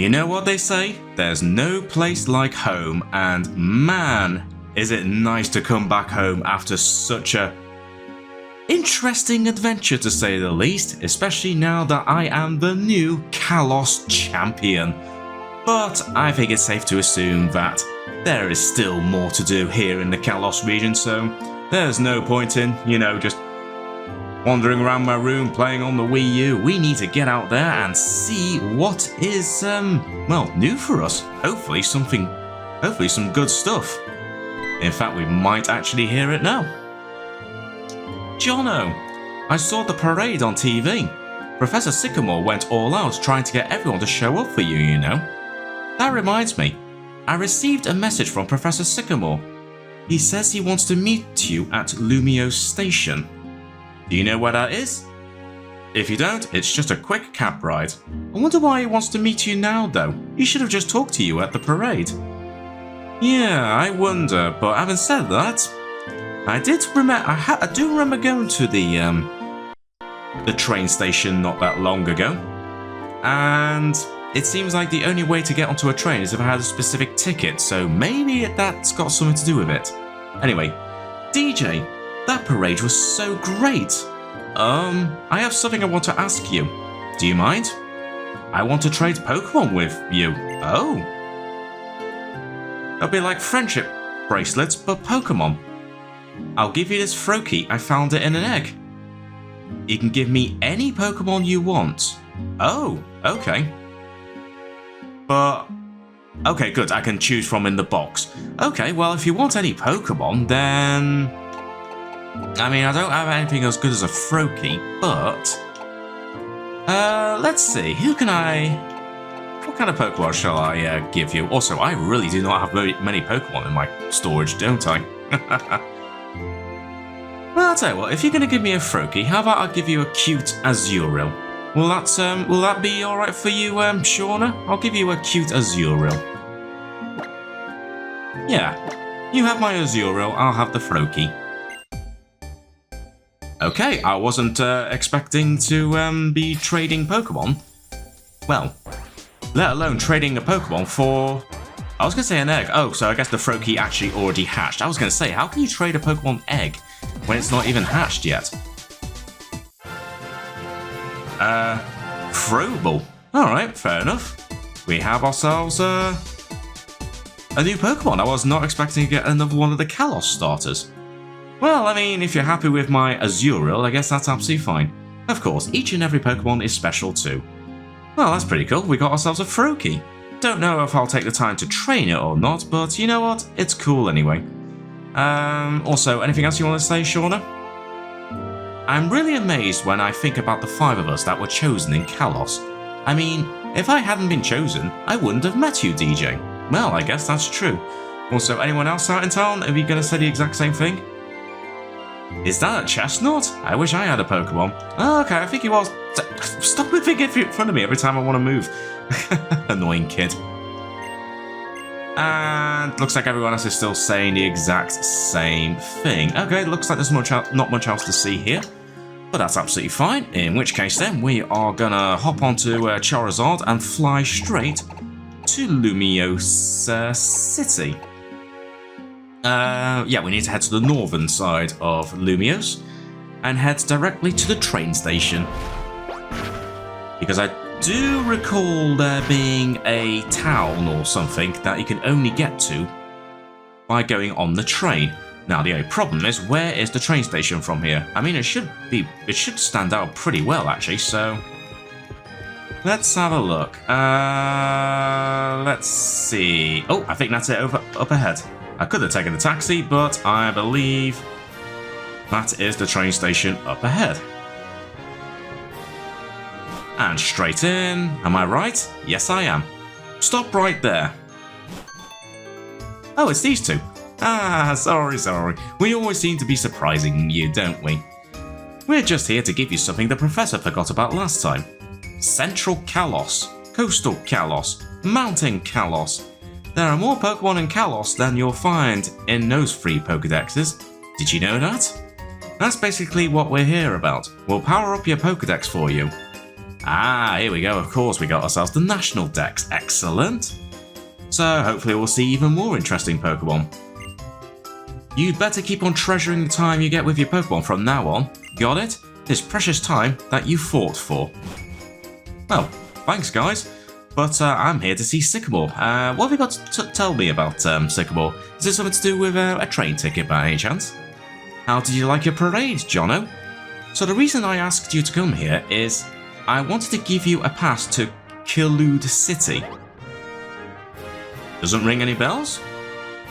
You know what they say? There's no place like home, and man, is it nice to come back home after such a interesting adventure, to say the least, especially now that I am the new Kalos champion. But I think it's safe to assume that there is still more to do here in the Kalos region, so there's no point in, just wandering around my room playing on the Wii U. We need to get out there and see what is, new for us. Hopefully some good stuff. In fact, we might actually hear it now. Jono, I saw the parade on TV. Professor Sycamore went all out trying to get everyone to show up for you, That reminds me, I received a message from Professor Sycamore. He says he wants to meet you at Lumio Station. Do you know where that is? If you don't, it's just a quick cab ride. I wonder why he wants to meet you now, though. He should have just talked to you at the parade. Yeah, I wonder, but having said that, I do remember going to the train station not that long ago, and it seems like the only way to get onto a train is if I had a specific ticket, so maybe that's got something to do with it. Anyway, DJ, that parade was so great. I have something I want to ask you. Do you mind? I want to trade Pokemon with you. Oh. It'll be like friendship bracelets, but Pokemon. I'll give you this Froakie. I found it in an egg. You can give me any Pokemon you want. Oh, okay. But, okay, good. I can choose from in the box. Okay, well, if you want any Pokemon, then I mean, I don't have anything as good as a Froakie, but let's see. What kind of Pokemon shall I give you? Also, I really do not have very many Pokemon in my storage, don't I? Well, I'll tell you what, if you're going to give me a Froakie, how about I give you a cute Azurill? Will that be alright for you, Shauna? I'll give you a cute Azurill. Yeah, you have my Azurill, I'll have the Froakie. Okay, I wasn't expecting to be trading Pokemon. Well, let alone trading a Pokemon for, I was going to say an egg. Oh, so I guess the Froakie actually already hatched. I was going to say, how can you trade a Pokemon egg when it's not even hatched yet? Frobel. Alright, fair enough. We have ourselves a new Pokemon. I was not expecting to get another one of the Kalos starters. Well, I mean, if you're happy with my Azurill, I guess that's absolutely fine. Of course, each and every Pokemon is special too. Well, that's pretty cool. We got ourselves a Froakie. Don't know if I'll take the time to train it or not, but you know what? It's cool anyway. Also, anything else you want to say, Shauna? I'm really amazed when I think about the 5 of us that were chosen in Kalos. I mean, if I hadn't been chosen, I wouldn't have met you, DJ. Well, I guess that's true. Also, anyone else out in town? Are we going to say the exact same thing? Is that a Chestnut? I wish I had a Pokemon. Oh, okay, I think he was. Stop moving in front of me every time I want to move. Annoying kid. And looks like everyone else is still saying the exact same thing. Okay, looks like there's not much else to see here. But that's absolutely fine. In which case then, we are gonna hop onto Charizard and fly straight to Lumio City. Yeah, we need to head to the northern side of Lumios and head directly to the train station. Because I do recall there being a town or something that you can only get to by going on the train. Now, the only problem is, where is the train station from here? I mean, it should stand out pretty well, actually, so let's have a look. Let's see. Oh, I think that's it up ahead. I could have taken a taxi, but I believe that is the train station up ahead. And straight in. Am I right? Yes, I am. Stop right there. Oh, it's these two. Ah, sorry. We always seem to be surprising you, don't we? We're just here to give you something the Professor forgot about last time. Central Kalos, Coastal Kalos, Mountain Kalos. There are more Pokemon in Kalos than you'll find in those 3 Pokedexes. Did you know that? That's basically what we're here about. We'll power up your Pokedex for you. Ah, here we go. Of course, we got ourselves the National Dex. Excellent. So hopefully we'll see even more interesting Pokemon. You'd better keep on treasuring the time you get with your Pokemon from now on. Got it? This precious time that you fought for. Well, thanks guys. But I'm here to see Sycamore. What have you got to tell me about Sycamore? Is it something to do with a train ticket by any chance? How did you like your parade, Jono? So the reason I asked you to come here is I wanted to give you a pass to Kiloude City. Doesn't ring any bells?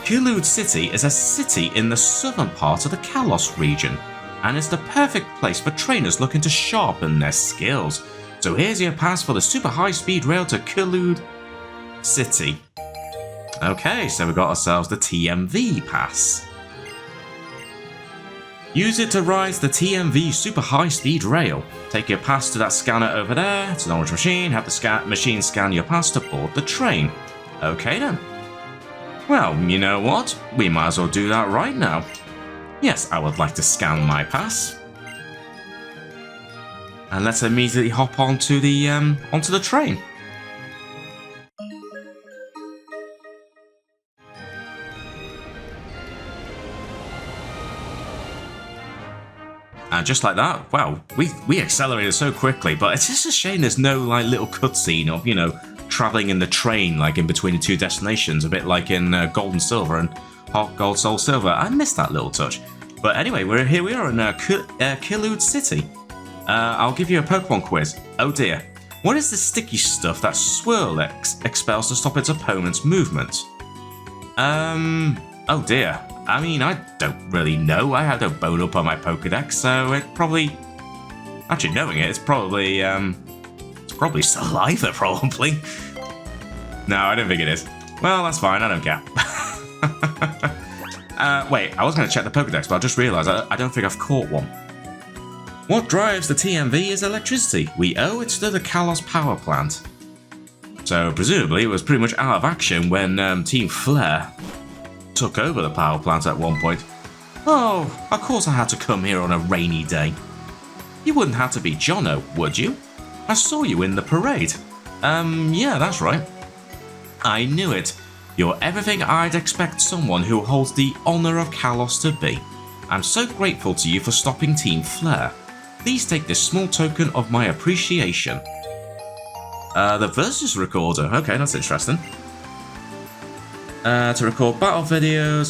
Kiloude City is a city in the southern part of the Kalos region, and it's the perfect place for trainers looking to sharpen their skills. So here's your pass for the super high-speed rail to Kiloude City. Okay, so we got ourselves the TMV pass. Use it to ride the TMV super high-speed rail. Take your pass to that scanner over there, to the orange machine, have the machine scan your pass to board the train. Okay then. Well, you know what? We might as well do that right now. Yes, I would like to scan my pass. And let's immediately hop onto the train. And just like that, wow, we accelerated so quickly, but it's just a shame there's no like little cutscene of, you know, traveling in the train like in between the two destinations, a bit like in Gold and Silver and Heart Gold Soul Silver. I missed that little touch. But anyway, here we are in Kiloude City. I'll give you a Pokemon quiz. Oh dear. What is the sticky stuff that Swirl expels to stop its opponent's movement? Oh dear. I mean, I don't really know. I have no bone up on my Pokedex, so it probably... Actually, knowing it, it's probably saliva, probably. No, I don't think it is. Well, that's fine. I don't care. Wait, I was going to check the Pokedex, but I just realised I don't think I've caught one. What drives the TMV is electricity. We owe it to the Kalos power plant. So, presumably, it was pretty much out of action when Team Flare took over the power plant at one point. Oh, of course I had to come here on a rainy day. You wouldn't have to be Jono, would you? I saw you in the parade. Yeah, that's right. I knew it. You're everything I'd expect someone who holds the honour of Kalos to be. I'm so grateful to you for stopping Team Flare. Please take this small token of my appreciation. The Versus Recorder. Okay, that's interesting. To record battle videos,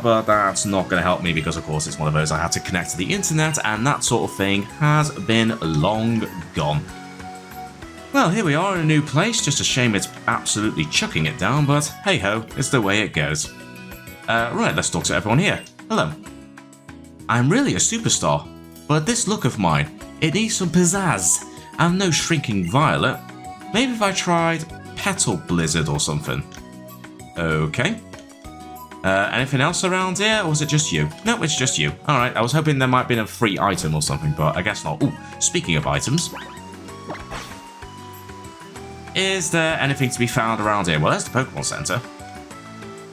but that's not going to help me because, of course, it's one of those I had to connect to the internet, and that sort of thing has been long gone. Well, here we are in a new place. Just a shame it's absolutely chucking it down, but hey-ho, it's the way it goes. Right, let's talk to everyone here. Hello. I'm really a superstar, but this look of mine, it needs some pizzazz. I'm no shrinking violet. Maybe if I tried Petal Blizzard or something. Okay. Anything else around here, or was it just you? No, it's just you. Alright, I was hoping there might have been a free item or something, but I guess not. Ooh, speaking of items. Is there anything to be found around here? Well, there's the Pokémon Center.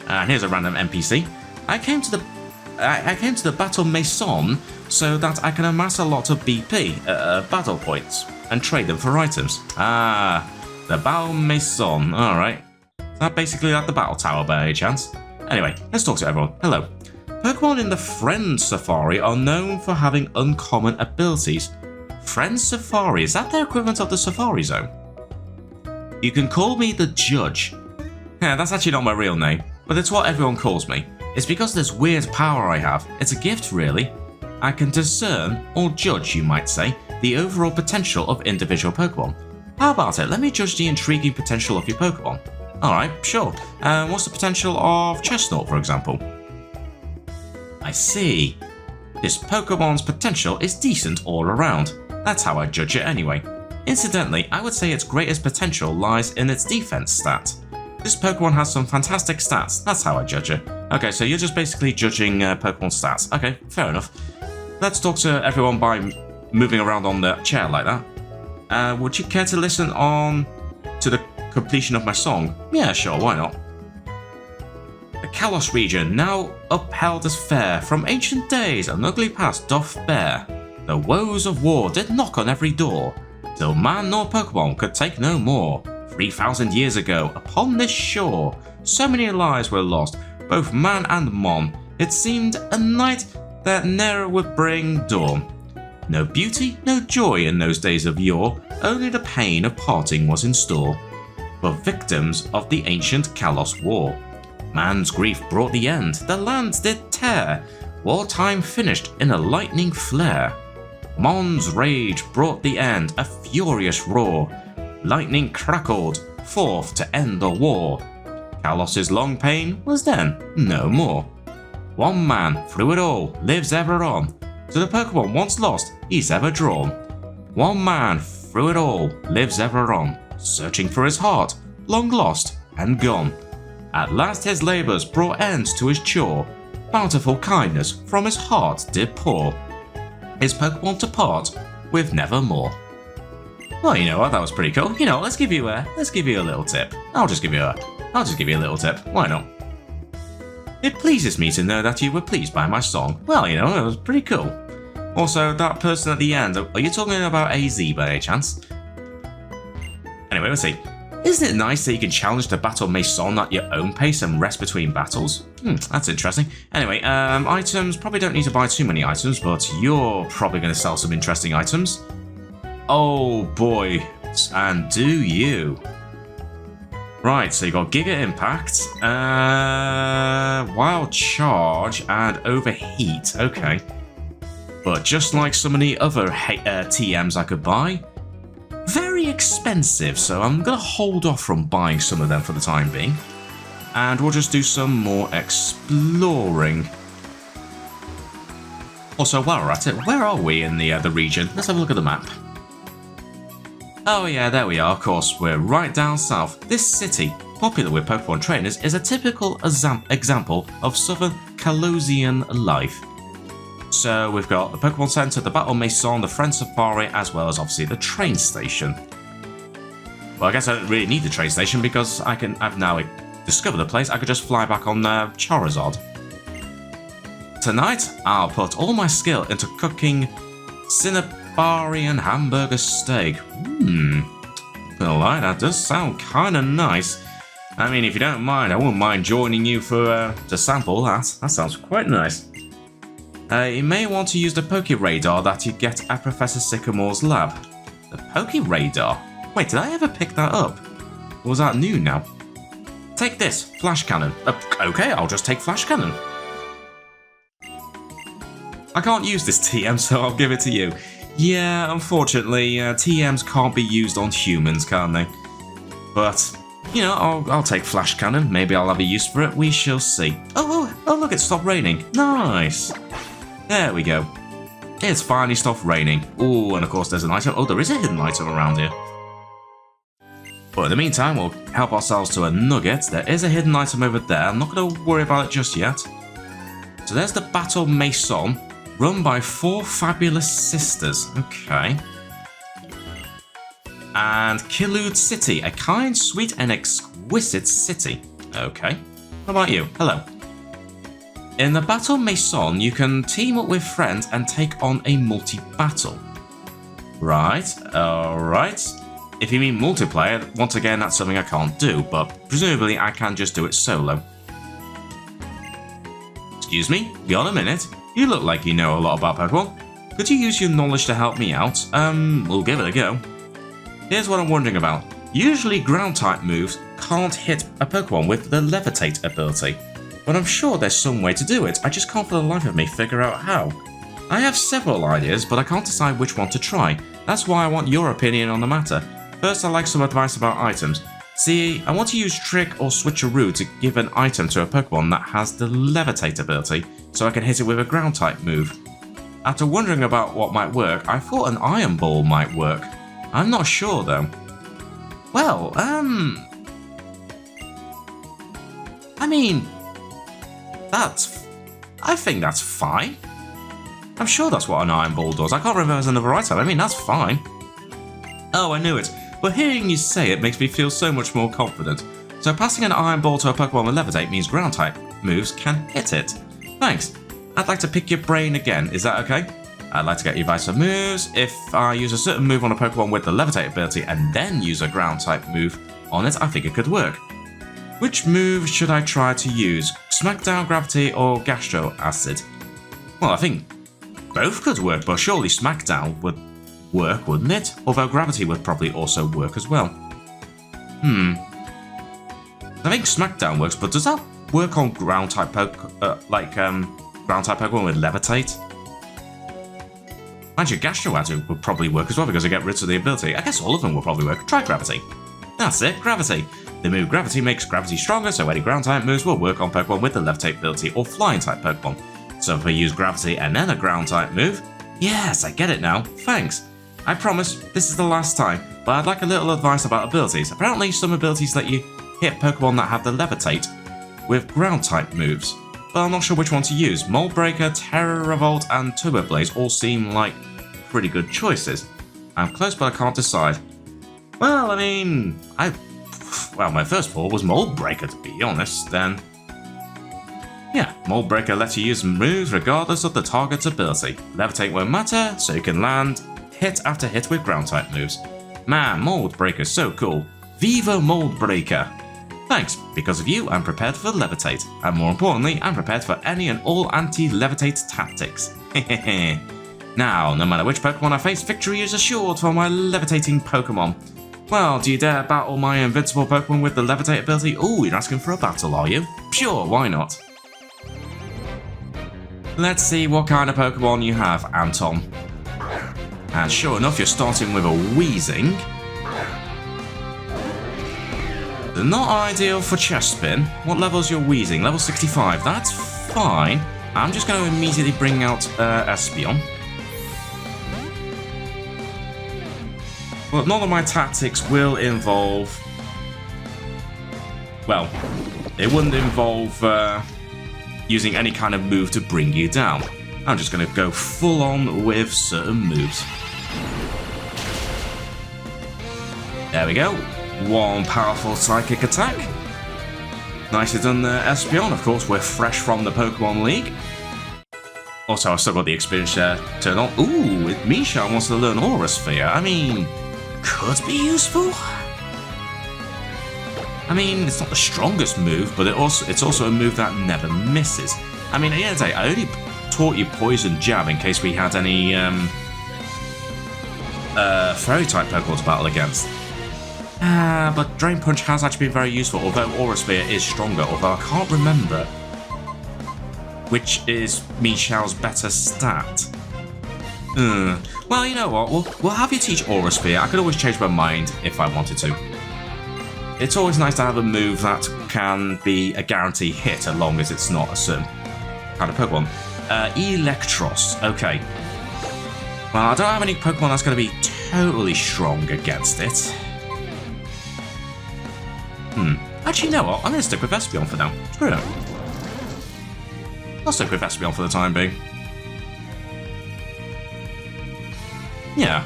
And here's a random NPC. I came to the Battle Maison so that I can amass a lot of BP, battle points, and trade them for items. Ah, the Battle Maison. Alright. Is that basically like the Battle Tower by any chance? Anyway, let's talk to everyone. Hello. Pokemon in the Friend Safari are known for having uncommon abilities. Friend Safari, is that their equivalent of the Safari Zone? You can call me the Judge. Yeah, that's actually not my real name, but it's what everyone calls me. It's because of this weird power I have. It's a gift, really. I can discern, or judge, you might say, the overall potential of individual Pokemon. How about it? Let me judge the intriguing potential of your Pokemon. Alright, sure. What's the potential of Chestnut, for example? I see. This Pokemon's potential is decent all around. That's how I judge it anyway. Incidentally, I would say its greatest potential lies in its defense stat. This Pokemon has some fantastic stats. That's how I judge it. Okay, so you're just basically judging Pokemon stats. Okay, fair enough. Let's talk to everyone by moving around on the chair like that. Would you care to listen on to the completion of my song? Yeah, sure, why not? The Kalos region, now upheld as fair, from ancient days an ugly past doth bear. The woes of war did knock on every door. till man nor Pokemon could take no more. 3,000 years ago, upon this shore, so many lives were lost, both man and mon. It seemed a night that ne'er would bring dawn. No beauty, no joy in those days of yore, only the pain of parting was in store. For victims of the ancient Kalos War. Man's grief brought the end, the lands did tear, wartime finished in a lightning flare. Mon's rage brought the end, a furious roar. Lightning crackled forth to end the war. Kalos's long pain was then no more. One man through it all lives ever on. To the Pokemon once lost, he's ever drawn. One man through it all lives ever on, searching for his heart, long lost and gone. At last his labours brought end to his chore. Bountiful kindness from his heart did pour. His Pokemon to part with nevermore. Well, you know what? That was pretty cool. You know, let's give you a little tip. I'll just give you a little tip. Why not? It pleases me to know that you were pleased by my song. Well, you know, it was pretty cool. Also, that person at the end, are you talking about AZ by any chance? Anyway, let's see. Isn't it nice that you can challenge the Battle Mason at your own pace and rest between battles? That's interesting. Anyway, items, probably don't need to buy too many items, but you're probably going to sell some interesting items. Oh boy, and do you? Right, so you got Giga Impact, Wild Charge, and Overheat, okay. But just like some of the other TMs I could buy, very expensive, so I'm going to hold off from buying some of them for the time being. And we'll just do some more exploring. Also, while we're at it, where are we in the region? Let's have a look at the map. Oh yeah, there we are, of course, we're right down south. This city, popular with Pokemon trainers, is a typical example of southern Kalosian life. So we've got the Pokemon Center, the Battle Mason, the Friend Safari, as well as obviously the train station. Well, I guess I don't really need the train station because I've now discovered a place I could just fly back on Charizard. Tonight, I'll put all my skill into cooking Cinnabarian hamburger steak. Alright, that does sound kinda nice. I mean, if you don't mind, I wouldn't mind joining you for to sample that. That sounds quite nice. You may want to use the Poke Radar that you get at Professor Sycamore's lab. The Poke Radar? Wait, did I ever pick that up? Or was that new now? Take this, Flash Cannon. Okay, I'll just take Flash Cannon. I can't use this TM, so I'll give it to you. Yeah, unfortunately, TMs can't be used on humans, can they? But, you know, I'll take Flash Cannon. Maybe I'll have a use for it. We shall see. Oh, look, it stopped raining. Nice. There we go. It's finally stopped raining. Oh, and of course there's an item. Oh, there is a hidden item around here. But in the meantime, we'll help ourselves to a nugget. There is a hidden item over there. I'm not going to worry about it just yet. So there's the Battle Mason, run by 4 fabulous sisters. Okay. And Kiloude City, a kind, sweet, and exquisite city. Okay. What about you? Hello. In the Battle Mason, you can team up with friends and take on a multi-battle. Right, alright. If you mean multiplayer, once again, that's something I can't do, but presumably I can just do it solo. Excuse me, be on a minute. You look like you know a lot about Pokemon. Could you use your knowledge to help me out? We'll give it a go. Here's what I'm wondering about. Usually ground-type moves can't hit a Pokemon with the Levitate ability. But I'm sure there's some way to do it, I just can't for the life of me figure out how. I have several ideas, but I can't decide which one to try. That's why I want your opinion on the matter. First, I'd like some advice about items. See, I want to use Trick or Switcheroo to give an item to a Pokemon that has the Levitate ability, so I can hit it with a ground-type move. After wondering about what might work, I thought an Iron Ball might work. I'm not sure though. Well, I mean, I think that's fine. I'm sure that's what an Iron Ball does. I can't remember as another item. I mean, that's fine. Oh, I knew it. But hearing you say it makes me feel so much more confident. So passing an Iron Ball to a Pokemon with Levitate means ground-type moves can hit it. Thanks. I'd like to pick your brain again. Is that okay? I'd like to get your advice for moves. If I use a certain move on a Pokemon with the Levitate ability and then use a ground type move on it, I think it could work. Which move should I try to use? Smackdown, Gravity, or Gastro Acid? Well, I think both could work, but surely Smackdown would work, wouldn't it? Although Gravity would probably also work as well. I think Smackdown works, but does that work on ground type ground type Pokemon with Levitate? Actually, Gastro Acid would probably work as well because I get rid of the ability. I guess all of them will probably work. Try Gravity. That's it, Gravity. The move Gravity makes Gravity stronger, so any ground type moves will work on Pokemon with the Levitate ability or Flying type Pokemon. So if I use Gravity and then a ground type move, yes, I get it now. Thanks. I promise this is the last time, but I'd like a little advice about abilities. Apparently, some abilities let you hit Pokemon that have the Levitate with ground type moves, but I'm not sure which one to use. Mold Breaker, Terror Revolt, and Turbo Blaze all seem like pretty good choices. I'm close, but I can't decide. Well, I mean, my first thought was Mold Breaker, to be honest, then. Yeah, Mold Breaker lets you use moves regardless of the target's ability. Levitate won't matter, so you can land hit after hit with ground type moves. Man, Mold Breaker's so cool. Viva Mold Breaker! Thanks, because of you, I'm prepared for Levitate, and more importantly, I'm prepared for any and all anti-Levitate tactics. Hehehe. Now, no matter which Pokemon I face, victory is assured for my levitating Pokemon. Well, do you dare battle my invincible Pokemon with the Levitate ability? Ooh, you're asking for a battle, are you? Sure, why not? Let's see what kind of Pokemon you have, Anton. And sure enough, you're starting with a Weezing. They're not ideal for chest spin. What level's your Weezing? Level 65. That's fine. I'm just going to immediately bring out Espeon. But none of my tactics will involve... Well, it wouldn't involve using any kind of move to bring you down. I'm just going to go full on with certain moves. There we go. One powerful psychic attack. Nicely done there, Espeon. Of course, we're fresh from the Pokemon League. Also, I've still got the experience share turned on. Ooh, Misha wants to learn Aura Sphere. I mean, could be useful. I mean, it's not the strongest move, but it's also a move that never misses. I mean, at the end of the day, I only taught you Poison Jab in case we had any Fairy-type Pokemon to battle against. But Drain Punch has actually been very useful, although Aura Sphere is stronger, although I can't remember which is Michelle's better stat. Well, you know what, we'll have you teach Aura Sphere. I could always change my mind if I wanted to. It's always nice to have a move that can be a guarantee hit, as long as it's not a certain kind of Pokemon. Electros, okay. Well, I don't have any Pokemon that's going to be totally strong against it. Actually, you know what? I'm going to stick with Espeon for now. Screw it. I'll stick with Espeon for the time being. Yeah.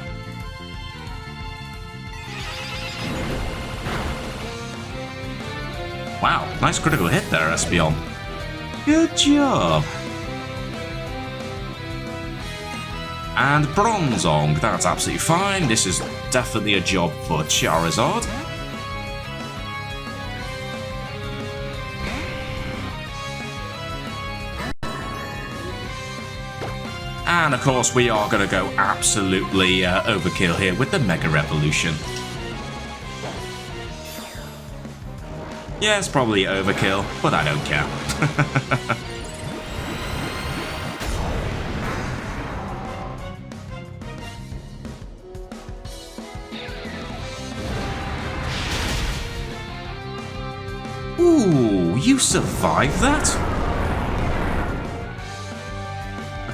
Wow, nice critical hit there, Espeon. Good job. And Bronzong, that's absolutely fine. This is definitely a job for Charizard. And of course, we are going to go absolutely overkill here with the Mega Revolution. Yeah, it's probably overkill, but I don't care. Ooh, you survived that?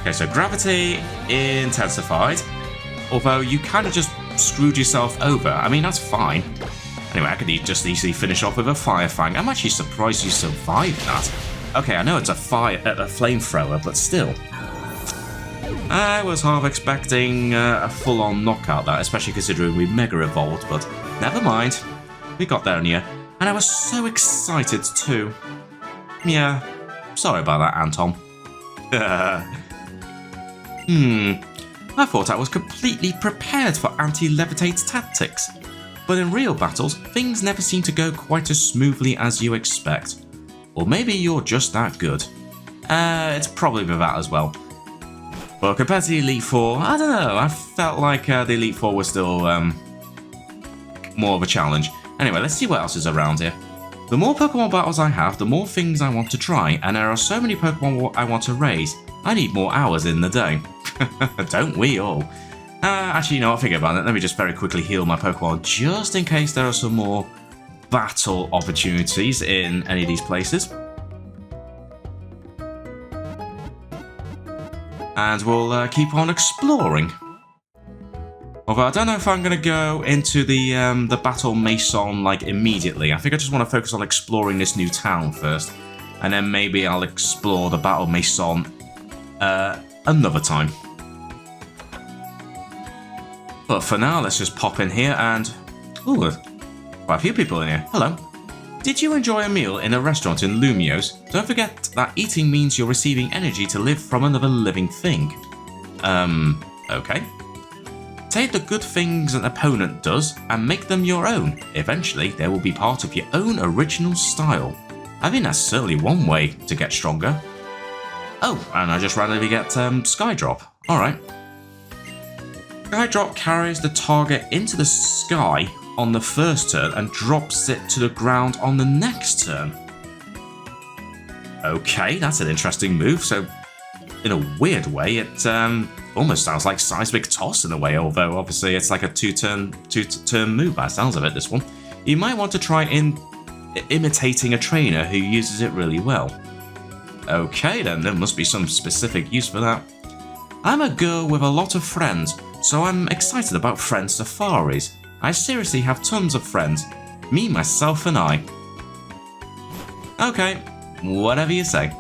Okay, so Gravity intensified, although you kind of just screwed yourself over. I mean, that's fine. Anyway, I could just easily finish off with a Fire Fang. I'm actually surprised you survived that. Okay, I know it's a flamethrower, but still. I was half expecting a full-on knockout that, especially considering we Mega Evolved, but never mind. We got there in the end, and I was so excited too. Yeah, sorry about that, Anton. I thought I was completely prepared for anti-levitate tactics. But in real battles, things never seem to go quite as smoothly as you expect. Or maybe you're just that good. It's probably with that as well. But compared to the Elite Four, I don't know, I felt like the Elite Four was still more of a challenge. Anyway, let's see what else is around here. The more Pokemon battles I have, the more things I want to try, and there are so many Pokemon I want to raise. I need more hours in the day. Don't we all? Actually, you know what, think about it. Let me just very quickly heal my Pokemon, just in case there are some more battle opportunities in any of these places. And we'll keep on exploring. Although I don't know if I'm going to go into the Battle Maison like immediately. I think I just want to focus on exploring this new town first. And then maybe I'll explore the Battle Maison another time. But for now, let's just pop in here and... Ooh, quite a few people in here. Hello. Did you enjoy a meal in a restaurant in Lumiose? Don't forget that eating means you're receiving energy to live from another living thing. Okay. Take the good things an opponent does and make them your own. Eventually, they will be part of your own original style. I think that's certainly one way to get stronger. Oh, and I just randomly get Skydrop. Alright. Skydrop carries the target into the sky on the first turn and drops it to the ground on the next turn. Okay, that's an interesting move. So, in a weird way, it almost sounds like Seismic Toss in a way, although obviously it's like a two-turn move by the sounds of it, this one. You might want to try imitating a trainer who uses it really well. Okay, then there must be some specific use for that. I'm a girl with a lot of friends, so I'm excited about friend safaris. I seriously have tons of friends. Me, myself, and I. Okay, whatever you say.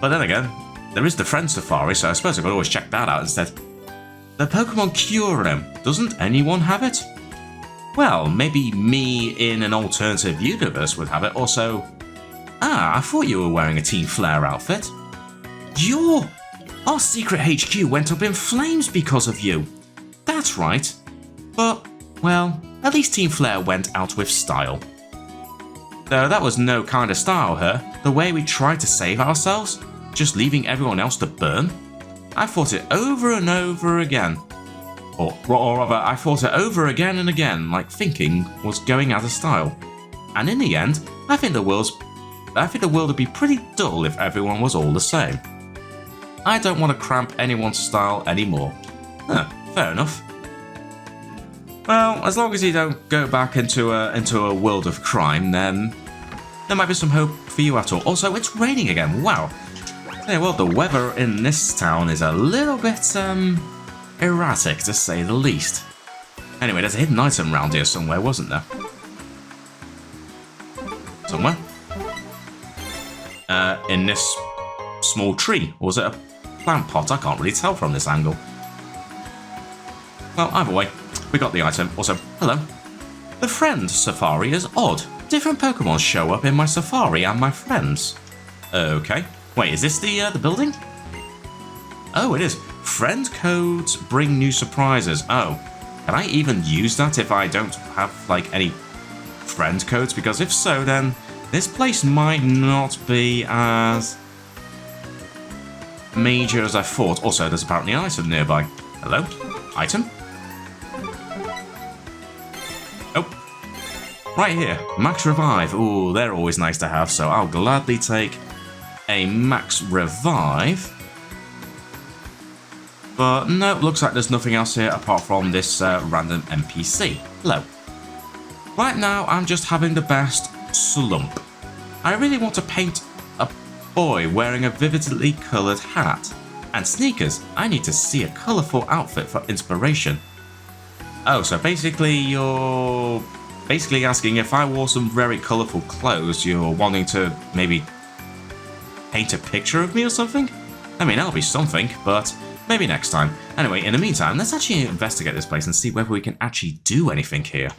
But then again, there is the friend safari, so I suppose I could always check that out instead. The Pokemon Kyurem, doesn't anyone have it? Well, maybe me in an alternative universe would have it. Also, I thought you were wearing a Team Flare outfit. Our secret HQ went up in flames because of you. That's right. But, well, at least Team Flare went out with style. Though that was no kind of style, the way we tried to save ourselves, just leaving everyone else to burn. I fought it over and over again. Or rather, I fought it over again and again, like thinking was going out of style. And in the end, I think the world would be pretty dull if everyone was all the same. I don't want to cramp anyone's style anymore. Fair enough. Well, as long as you don't go back into a world of crime, then there might be some hope for you at all. Also, it's raining again. Wow. Yeah, well, the weather in this town is a little bit erratic, to say the least. Anyway, there's a hidden item around here somewhere, wasn't there? Somewhere? In this small tree. Or was it a plant pot? I can't really tell from this angle. Well, either way, we got the item. Also, hello. The friend safari is odd. Different Pokemon show up in my safari and my friends. Okay. Wait, is this the building? Oh, it is. Friend codes bring new surprises. Oh, can I even use that if I don't have, like, any friend codes? Because if so, then this place might not be as major as I thought. Also, there's apparently an item nearby. Hello? Item? Oh. Right here. Max Revive. Ooh, they're always nice to have, so I'll gladly take a Max Revive. But no, looks like there's nothing else here apart from this random NPC. Hello. Right now, I'm just having the best slump. I really want to paint a boy wearing a vividly coloured hat. And sneakers. I need to see a colourful outfit for inspiration. Oh, so basically you're asking if I wore some very colourful clothes, you're wanting to maybe paint a picture of me or something? I mean, that'll be something, but maybe next time. Anyway, in the meantime, let's actually investigate this place and see whether we can actually do anything here.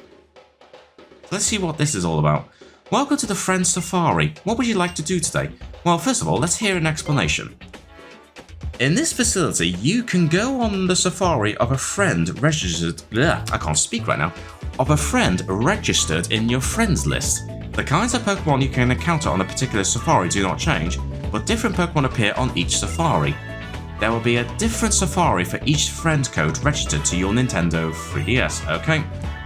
Let's see what this is all about. Welcome to the Friend Safari. What would you like to do today? Well, first of all, let's hear an explanation. In this facility, you can go on the safari of a friend registered. I can't speak right now. Of a friend registered in your friends list. The kinds of Pokemon you can encounter on a particular safari do not change, but different Pokemon appear on each safari. There will be a different safari for each friend code registered to your Nintendo 3DS. Okay,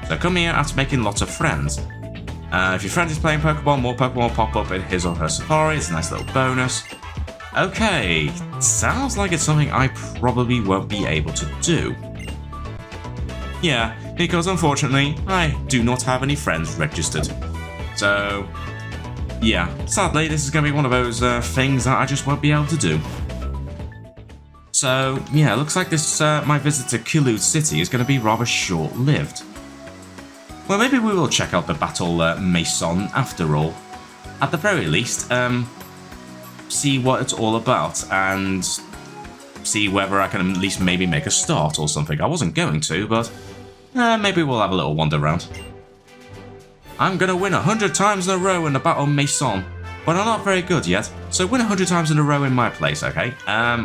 so come here after making lots of friends. If your friend is playing Pokemon, more Pokemon will pop up in his or her safari. It's a nice little bonus. Okay, sounds like it's something I probably won't be able to do. Yeah, because unfortunately, I do not have any friends registered. So, yeah, sadly, this is going to be one of those things that I just won't be able to do. So, yeah, looks like this my visit to Kiloude City is going to be rather short-lived. Well, maybe we will check out the Battle Maison after all. At the very least, see what it's all about and see whether I can at least maybe make a start or something. I wasn't going to, but maybe we'll have a little wander around. I'm gonna win 100 times in a row in the Battle Maison, but I'm not very good yet, so win 100 times in a row in my place, okay? I'm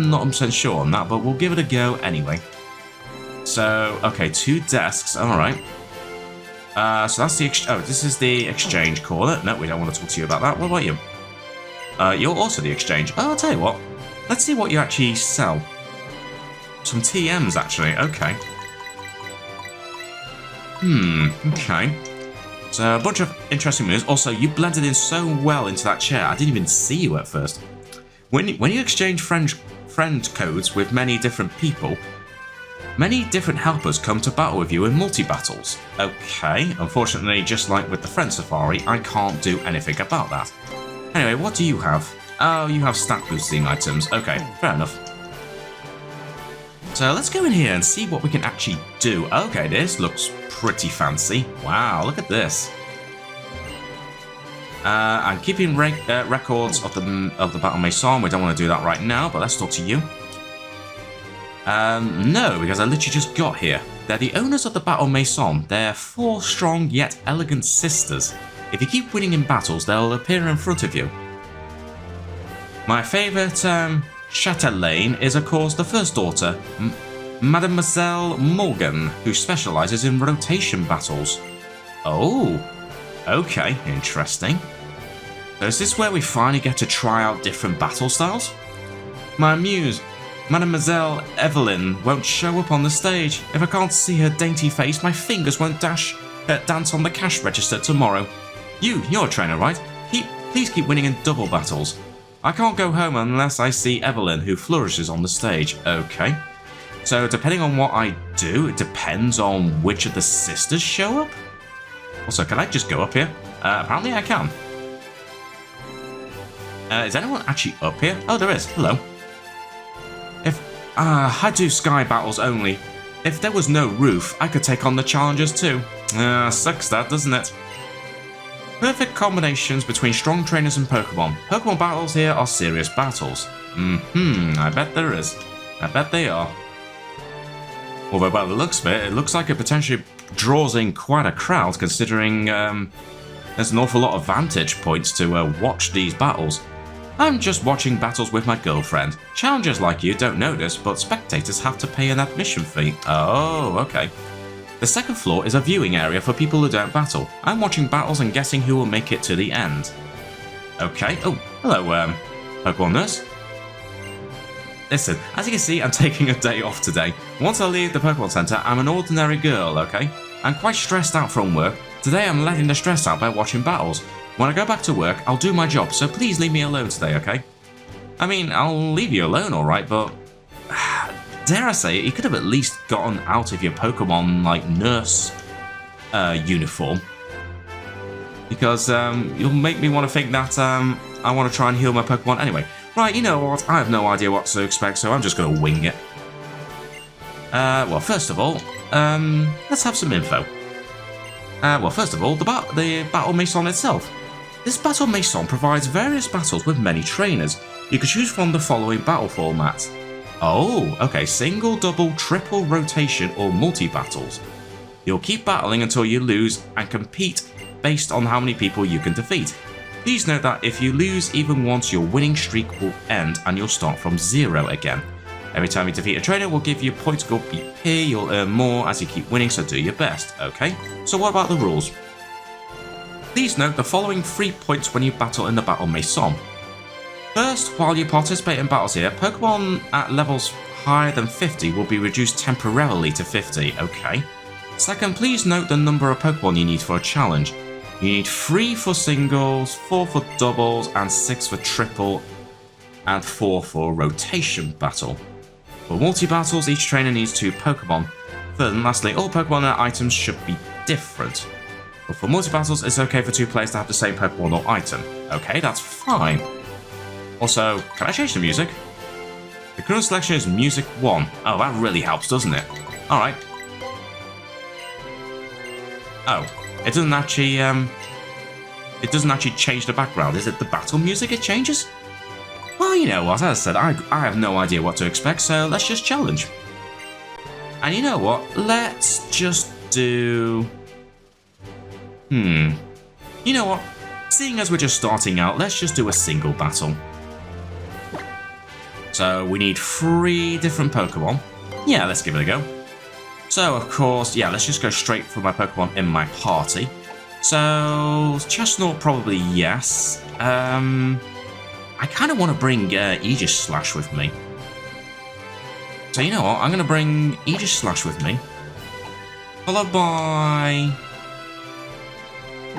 not 100% sure on that, but we'll give it a go anyway. So, okay, 2 desks, alright. So that's the this is the exchange caller. No, we don't want to talk to you about that. What about you? You're also the exchange. Oh, I'll tell you what. Let's see what you actually sell. Some TMs, actually. Okay. Okay. So, a bunch of interesting moves. Also, you blended in so well into that chair. I didn't even see you at first. When you exchange friend codes with many different people, many different helpers come to battle with you in multi-battles. Okay. Unfortunately, just like with the Friend Safari, I can't do anything about that. Anyway, what do you have? Oh, you have stat boosting items. Okay, fair enough. So let's go in here and see what we can actually do. Okay, this looks pretty fancy. Wow, look at this. I'm keeping records of the Battle Maison. We don't want to do that right now, but let's talk to you. No, because I literally just got here. They're the owners of the Battle Maison. They're 4 strong yet elegant sisters. If you keep winning in battles, they'll appear in front of you. My favourite chatelaine is, of course, the first daughter, Mademoiselle Morgan, who specialises in rotation battles. Oh, okay, interesting. So is this where we finally get to try out different battle styles? My muse, Mademoiselle Evelyn, won't show up on the stage. If I can't see her dainty face, my fingers won't dance on the cash register tomorrow. You're a trainer, right? Please keep winning in double battles. I can't go home unless I see Evelyn, who flourishes on the stage. Okay. So depending on what I do, it depends on which of the sisters show up? Also, can I just go up here? Apparently I can. Is anyone actually up here? Oh, there is. Hello. I do sky battles only. If there was no roof, I could take on the challengers too. Sucks that, doesn't it? Perfect combinations between strong trainers and Pokemon. Pokemon battles here are serious battles. I bet there is. I bet they are. Although by the looks of it, it looks like it potentially draws in quite a crowd, considering there's an awful lot of vantage points to watch these battles. I'm just watching battles with my girlfriend. Challengers like you don't notice, but spectators have to pay an admission fee. Oh, okay. The second floor is a viewing area for people who don't battle. I'm watching battles and guessing who will make it to the end. Okay. Oh, hello, Pokemon Nurse. Listen, as you can see, I'm taking a day off today. Once I leave the Pokemon Center, I'm an ordinary girl, okay? I'm quite stressed out from work. Today I'm letting the stress out by watching battles. When I go back to work, I'll do my job, so please leave me alone today, okay? I mean, I'll leave you alone, alright, but... dare I say it, you could have at least gotten out of your Pokemon, like, nurse uniform. Because you'll make me want to think that I want to try and heal my Pokemon anyway. Right, you know what? I have no idea what to expect, so I'm just going to wing it. Well, first of all, let's have some info. Well, first of all, the Battle Maison itself. This Battle Maison provides various battles with many trainers. You can choose from the following battle formats. Oh, okay, single, double, triple, rotation, or multi-battles. You'll keep battling until you lose and compete based on how many people you can defeat. Please note that if you lose even once, your winning streak will end and you'll start from 0 again. Every time you defeat a trainer, we'll give you points called BP. You'll earn more as you keep winning, so do your best, okay? So what about the rules? Please note the following 3 points when you battle in the Battle Maison. First, while you participate in battles here, Pokemon at levels higher than 50 will be reduced temporarily to 50, okay? Second, please note the number of Pokemon you need for a challenge. You need 3 for singles, 4 for doubles, and 6 for triple, and 4 for rotation battle. For multi-battles, each trainer needs 2 Pokemon. Third and lastly, all Pokemon and items should be different. But for multi-battles, it's okay for 2 players to have the same Pokemon or item. Okay, that's fine. Also, can I change the music? The current selection is Music 1. Oh, that really helps, doesn't it? Alright. Oh, it doesn't actually change the background. Is it the battle music it changes? Well, you know what, as I said, I have no idea what to expect, so let's just challenge. And you know what, let's just do... You know what, seeing as we're just starting out, let's just do a single battle. So we need 3 different Pokemon. Yeah, let's give it a go. So, of course, yeah, let's just go straight for my Pokemon in my party. So, Chestnut, probably yes. I kind of want to bring Aegis Slash with me. So, you know what? I'm going to bring Aegis Slash with me. Followed by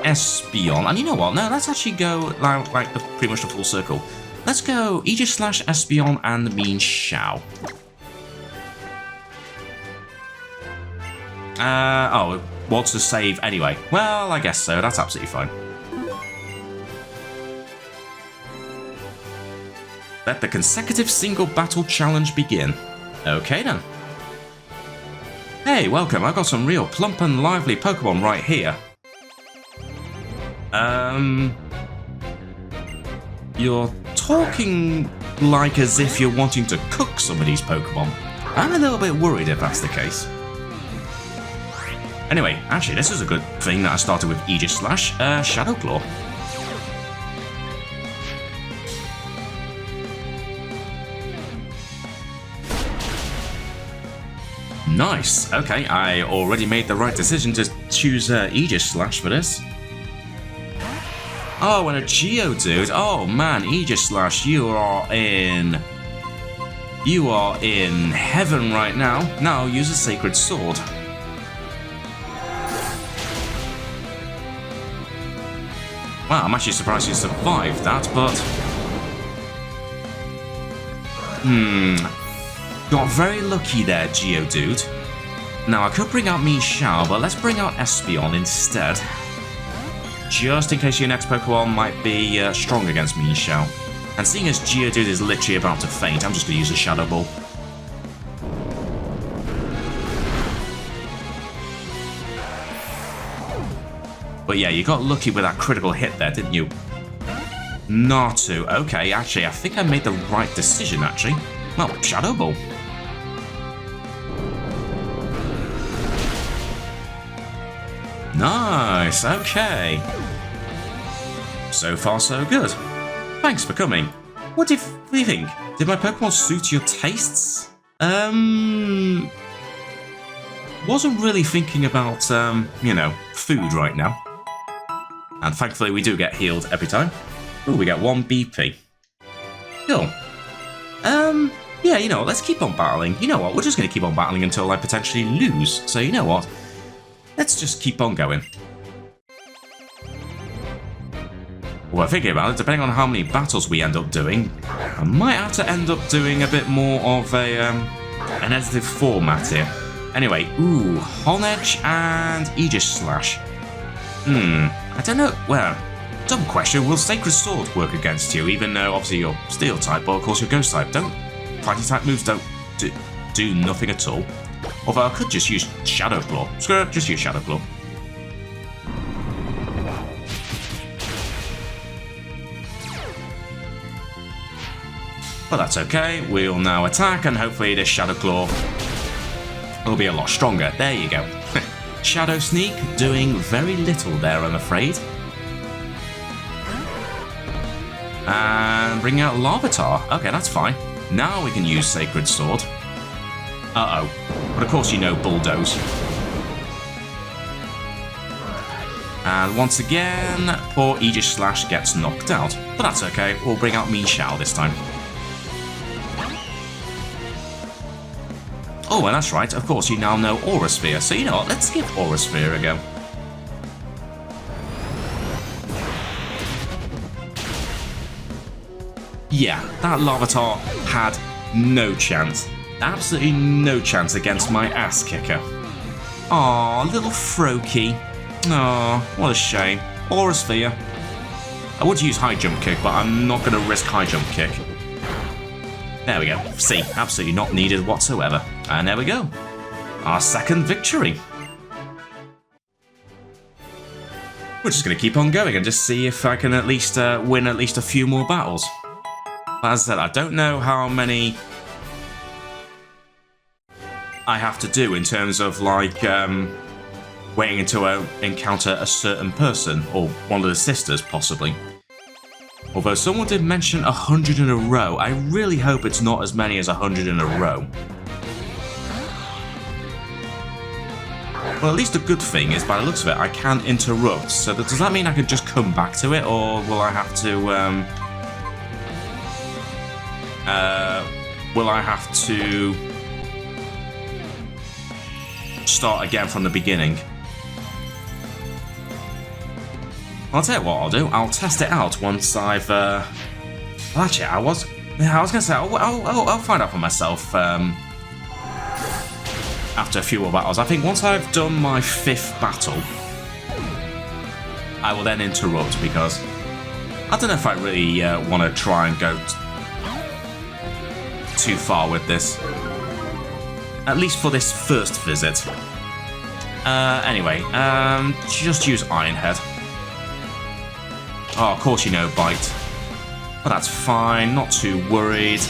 Espeon. And you know what? No, let's actually go like pretty much the full circle. Let's go Aegis Slash, Espeon, and Mean Shao. Oh, it wants to save anyway. Well, I guess so. That's absolutely fine. Let the consecutive single battle challenge begin. Okay then. Hey, welcome. I've got some real plump and lively Pokemon right here. You're talking like as if you're wanting to cook some of these Pokemon. I'm a little bit worried if that's the case. Anyway, actually, this is a good thing that I started with Aegis Slash, Shadow Claw. Nice. Okay, I already made the right decision to choose Aegis Slash for this. Oh, and a Geodude. Oh man, Aegis Slash, you are in heaven right now. Now use a Sacred Sword. Wow, I'm actually surprised you survived that, but... Got very lucky there, Geodude. Now, I could bring out Mean Shao, but let's bring out Espeon instead. Just in case your next Pokemon might be strong against Mean Shao. And seeing as Geodude is literally about to faint, I'm just going to use a Shadow Ball. But yeah, you got lucky with that critical hit there, didn't you? Not to. Okay, actually, I think I made the right decision, actually. Well, Shadow Ball. Nice, okay. So far, so good. Thanks for coming. What do you think? Did my Pokemon suit your tastes? Wasn't really thinking about, you know, food right now. And thankfully we do get healed every time. Ooh, we get 1 BP. Cool. Yeah, you know what, let's keep on battling. You know what, we're just going to keep on battling until I potentially lose. So you know what, let's just keep on going. Well, thinking about it, depending on how many battles we end up doing, I might have to end up doing a bit more of an edited format here. Anyway, ooh, Honedge and Aegis Slash. I don't know, well, dumb question, will Sacred Sword work against you, even though obviously you're Steel type, but of course you're Ghost type. Fighting type moves don't do nothing at all. Although I could just use Shadow Claw. Screw it, just use Shadow Claw. Well, that's okay, we'll now attack and hopefully this Shadow Claw will be a lot stronger. There you go. Shadow Sneak doing very little there, I'm afraid. And bring out Larvitar. Okay, that's fine. Now we can use Sacred Sword. Uh-oh. But of course you know Bulldoze. And once again, poor Aegis Slash gets knocked out. But that's okay, we'll bring out Mienshao this time. Oh, and that's right, of course you now know Aura Sphere. So you know what, let's give Aura Sphere a go. Yeah, that Larvitar had no chance. Absolutely no chance against my ass kicker. Aw, little Froakie. Aw, what a shame. Aura Sphere. I would use High Jump Kick, but I'm not going to risk High Jump Kick. There we go. See, absolutely not needed whatsoever. And there we go. Our second victory. We're just going to keep on going and just see if I can at least win at least a few more battles. As I said, I don't know how many I have to do in terms of like waiting until I encounter a certain person or one of the sisters possibly. Although someone did mention 100 in a row, I really hope it's not as many as 100 in a row. Well, at least the good thing is, by the looks of it, I can interrupt. So does that mean I can just come back to it, or will I have to? Will I have to start again from the beginning? I'll tell you what I'll do. I'll test it out once I've. Well, actually, I was gonna say I'll find out for myself after a few more battles. I think once I've done my 5th battle, I will then interrupt because I don't know if I really want to try and go too far with this. At least for this first visit. Anyway, just use Iron Head. Oh, of course you know Bite. But that's fine, not too worried.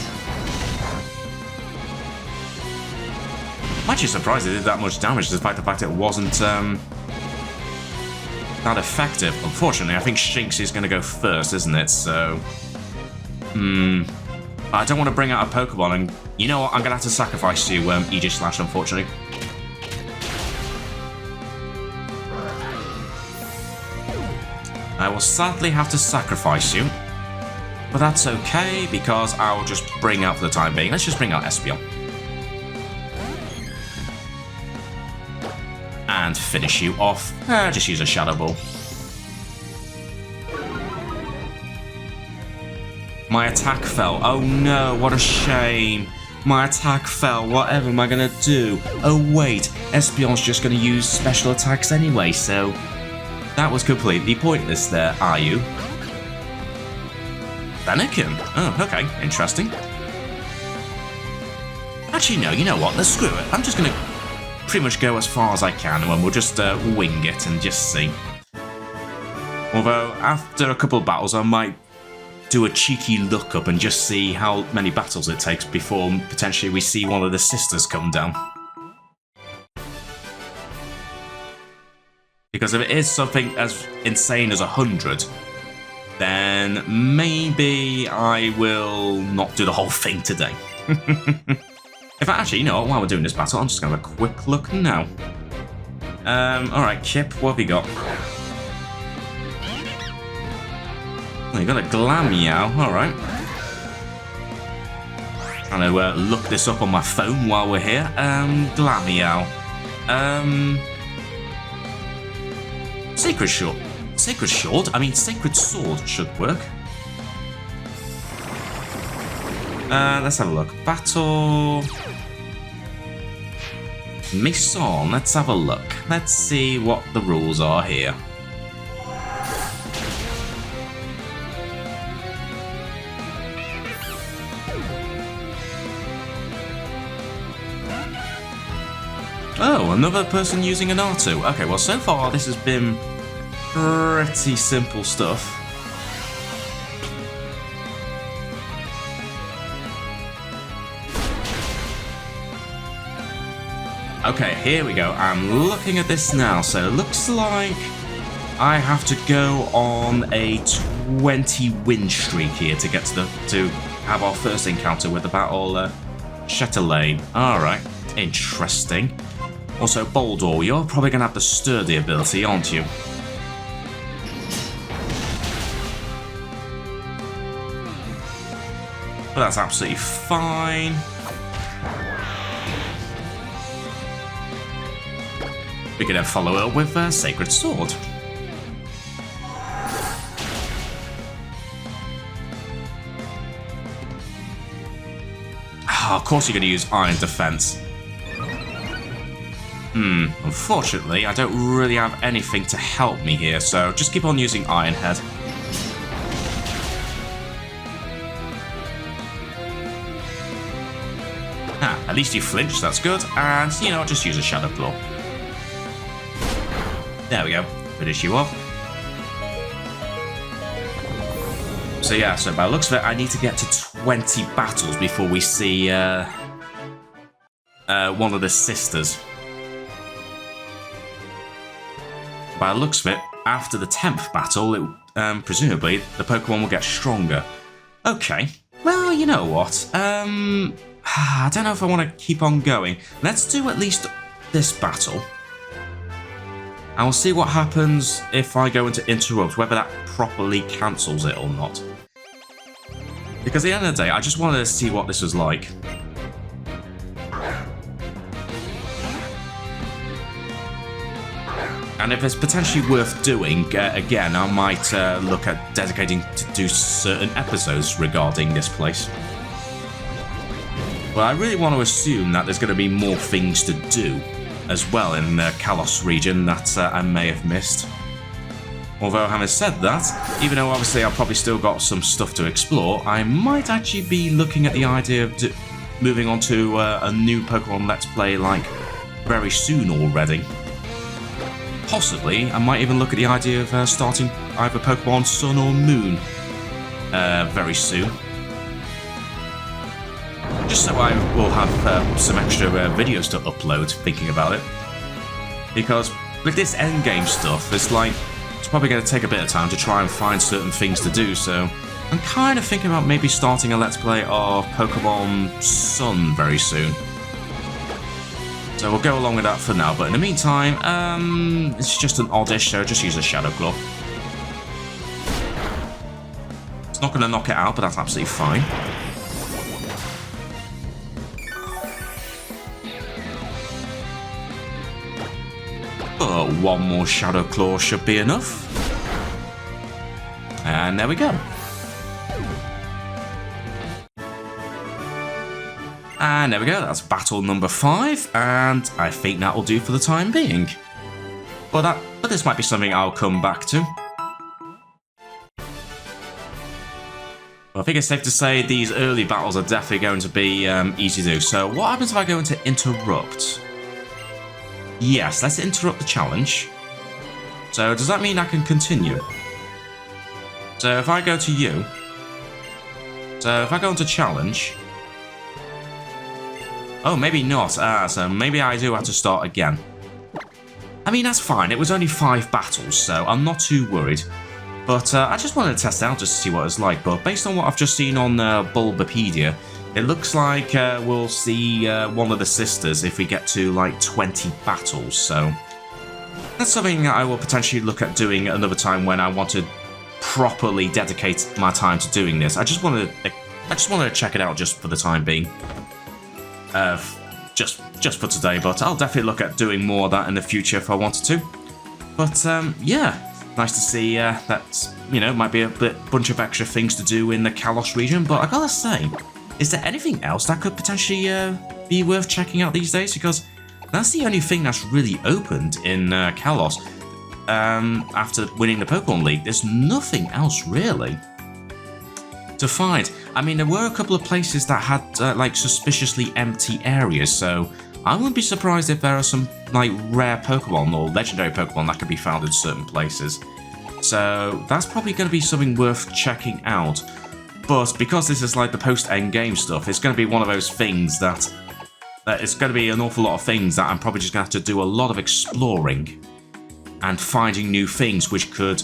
I'm actually surprised it did that much damage despite the fact it wasn't that effective. Unfortunately, I think Shinx is going to go first, isn't it? So... I don't want to bring out a Pokemon, and you know what? I'm going to have to sacrifice you, Aegis Slash, unfortunately. I will sadly have to sacrifice you. But that's okay, because I will just bring out for the time being. Let's just bring out Espeon. And finish you off. Just use a Shadow Ball. My attack fell. Oh no, what a shame. My attack fell. Whatever am I going to do? Oh wait, Espeon's just going to use special attacks anyway, so... That was completely pointless there, are you? Fennekin? Oh, okay, interesting. Actually, no, you know what? Let's screw it. I'm just going to pretty much go as far as I can, and we'll just wing it and just see. Although, after a couple of battles, I might do a cheeky look up and just see how many battles it takes before potentially we see one of the sisters come down. Because if it is something as insane as 100, then maybe I will not do the whole thing today. In fact, actually, you know what? While we're doing this battle, I'm just going to have a quick look now. Alright, Kip, what have you got? Oh, you got a Glameow, alright. Trying to look this up on my phone while we're here. Glameow. Sacred Sword should work. Let's have a look. Battle... Mason, let's have a look. Let's see what the rules are here. Oh, another person using an R2. Okay, well, so far this has been pretty simple stuff. Okay, here we go. I'm looking at this now, so it looks like I have to go on a 20 win streak here to get to have our first encounter with the battle Chatelaine. Alright, interesting. Also, Boldor, you're probably going to have the sturdy ability, aren't you? But that's absolutely fine. We can then follow up with Sacred Sword. Of course you're going to use Iron Defense. Unfortunately, I don't really have anything to help me here, so just keep on using Iron Head. At least you flinch, that's good, and you know, just use a Shadow Claw. There we go, finish you off. So yeah, so by the looks of it, I need to get to 20 battles before we see one of the sisters. By the looks of it, after the 10th battle, presumably the Pokemon will get stronger. Okay, well, you know what? I don't know if I want to keep on going. Let's do at least this battle. And we'll see what happens if I go into interrupt, whether that properly cancels it or not. Because at the end of the day, I just wanted to see what this was like. And if it's potentially worth doing, again, I might look at dedicating to do certain episodes regarding this place. But I really want to assume that there's going to be more things to do as well in the Kalos region that I may have missed. Although, having said that, even though obviously I've probably still got some stuff to explore, I might actually be looking at the idea of moving on to a new Pokemon Let's Play, like, very soon already. Possibly, I might even look at the idea of starting either Pokemon Sun or Moon very soon. Just so I will have some extra videos to upload, thinking about it. Because with this endgame stuff, it's probably going to take a bit of time to try and find certain things to do, so I'm kind of thinking about maybe starting a Let's Play of Pokémon Sun very soon. So we'll go along with that for now, but in the meantime, it's just an oddish, so just use a Shadow Claw. It's not going to knock it out, but that's absolutely fine. But one more Shadow Claw should be enough. And there we go. And there we go, that's battle number 5, and I think that will do for the time being. But this might be something I'll come back to. I think it's safe to say these early battles are definitely going to be easy to do. So what happens if I go into interrupt? Yes, let's interrupt the challenge. So does that mean I can continue? So if I go to you, so if I go into challenge, oh, maybe not. So maybe I do have to start again. I mean, that's fine. It was only 5 battles, so I'm not too worried. But I just wanted to test it out just to see what it's like. But based on what I've just seen on Bulbapedia, it looks like we'll see one of the sisters if we get to, like, 20 battles. So that's something that I will potentially look at doing another time when I want to properly dedicate my time to doing this. I just wanted to check it out just for the time being. Just for today, but I'll definitely look at doing more of that in the future if I wanted to. But yeah, nice to see that, you know, might be a bunch of extra things to do in the Kalos region. But I gotta say, is there anything else that could potentially be worth checking out these days? Because that's the only thing that's really opened in Kalos after winning the Pokemon League. There's nothing else really to find. I mean, there were a couple of places that had like suspiciously empty areas, so I wouldn't be surprised if there are some like rare Pokemon or legendary Pokemon that could be found in certain places. So that's probably going to be something worth checking out. But because this is like the post-endgame stuff, it's going to be one of those things that it's going to be an awful lot of things that I'm probably just going to have to do a lot of exploring and finding new things which could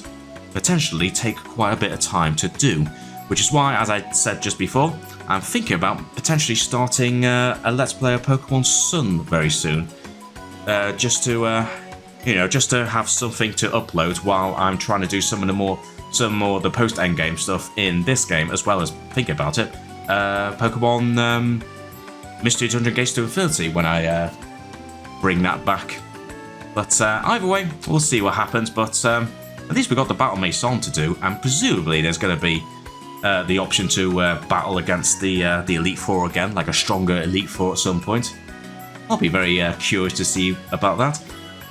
potentially take quite a bit of time to do, which is why, as I said just before, I'm thinking about potentially starting a Let's Play of Pokémon Sun very soon, just to just to have something to upload while I'm trying to do some more of the post-endgame stuff in this game, as well as think about it, Pokemon Mystery Dungeon Gates to Infinity when I bring that back. But either way, we'll see what happens. But at least we got the Battle Mason to do, and presumably there's going to be the option to battle against the Elite Four again, like a stronger Elite Four at some point. I'll be very curious to see about that.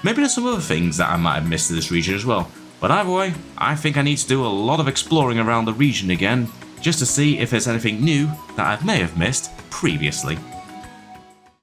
Maybe there's some other things that I might have missed in this region as well. But either way, I think I need to do a lot of exploring around the region again, just to see if there's anything new that I may have missed previously.